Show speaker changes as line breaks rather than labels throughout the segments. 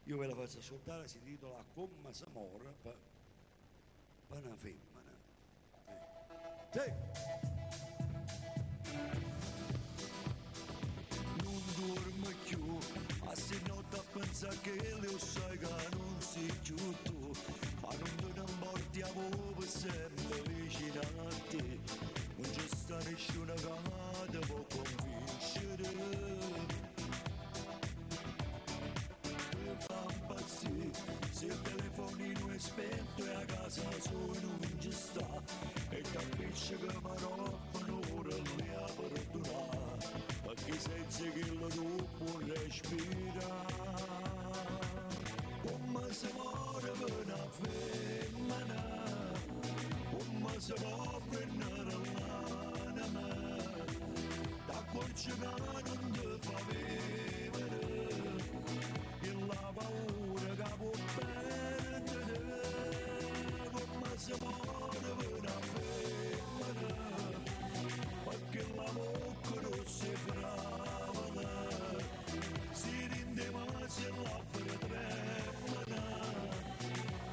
Io ve la faccio ascoltare, si intitola Come s'amora per una femmina. Sì. Non dormo più, ma se notte a pensare che lo sai che non sei più tu, ma non te ne importi a voi sempre vicino a te, non c'è sta nessuna che ti può convincere. Fa impazzire se il telefonino è spento e a casa solo non ci sta e capisce che mi rompono ora lì a perdonare perché senza che lo tu può respirare come se muore per una femmina come se può prendere l'anima da cuorce che non ti fa vivere la paura che può perdere come se muore per una femmina perché la bocca non si fravola si rende ma se labbra tremano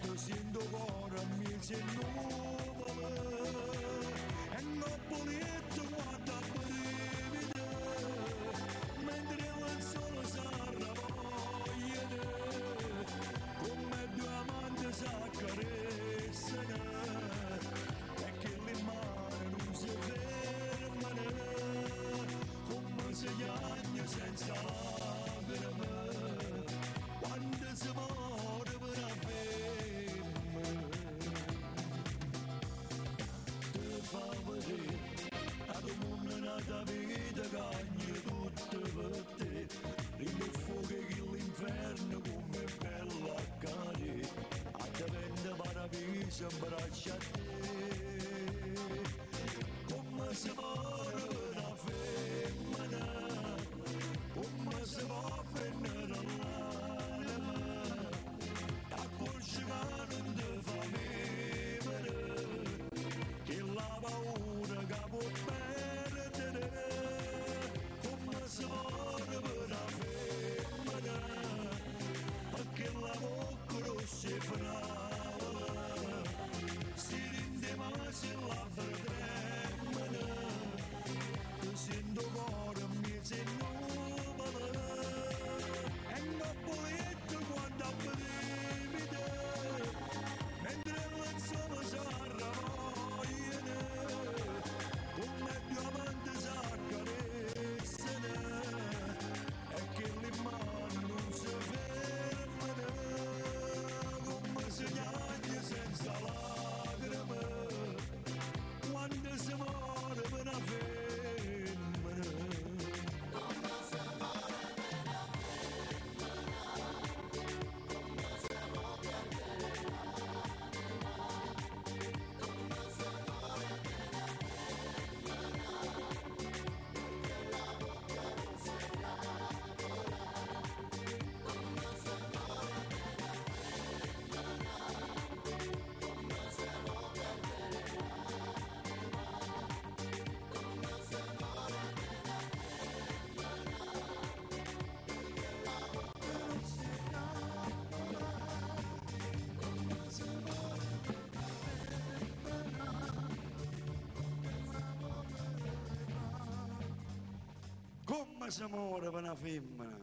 ti sento cuore a me se nuvole e non bonito quando brivida mentre il sole s'arrabba come due amanti s'accarezzano e che le mani non si fermano come se gli anni senza lacrime quando si muore per una femmina ti fa vedere ad un mondo nata vita cagna tutto per te rindo fuoco che l'inferno come è bello a cari a te vende paradiso in braccia a te come se muore una femmina come se può prendere l'anima a cuorce che non ti fa vivere che la paura che può perdere come se muore per una femmina perché la bocca non si fravola si rende ma se labbra tremano ti sento cuore a me se nuvole e non poetto quando brevide mentre il sole s'arrabbiano come due amanti s'accarezzano e che le mani non si fermano come se gli anni senza lacrime quando si muore per una femmina come si muore per una femmina come si può perdere l'anima come si muore per una femmina che la bocca non si fravola come si muore per una femmina come si può perdere l'anima come si muore per una femmina che la bocca non si fravola come si muore per una femmina come si muore per una femmina